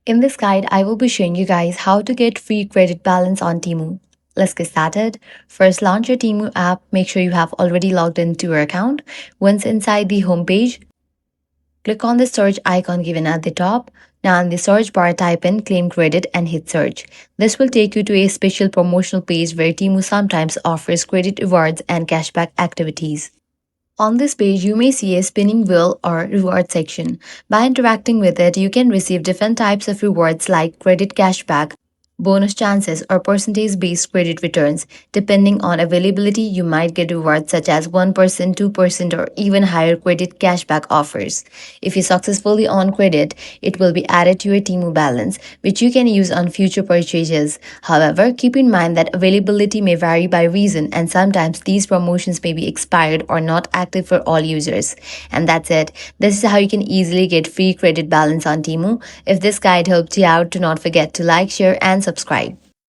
In this guide, I will be showing you guys how to get free credit balance on Temu. Let's get started. First, launch your Temu app. Make sure you have already logged into your account. Once inside the homepage, click on the search icon given at the top. Now in the search bar, type in claim credit and hit search. This will take you to a special promotional page where Temu sometimes offers credit rewards and cashback activities. On this page, you may see a spinning wheel or reward section. By interacting with it, you can receive different types of rewards like credit cashback, bonus chances, or percentage based credit returns. Depending on availability, you might get rewards such as 1%, 2%, or even higher credit cashback offers. If you successfully earn credit, it will be added to your Temu balance, which you can use on future purchases. However, keep in mind that availability may vary by region, and sometimes these promotions may be expired or not active for all users. And that's it. This is how you can easily get free credit balance on Temu. If this guide helped you out, do not forget to like, share, and subscribe.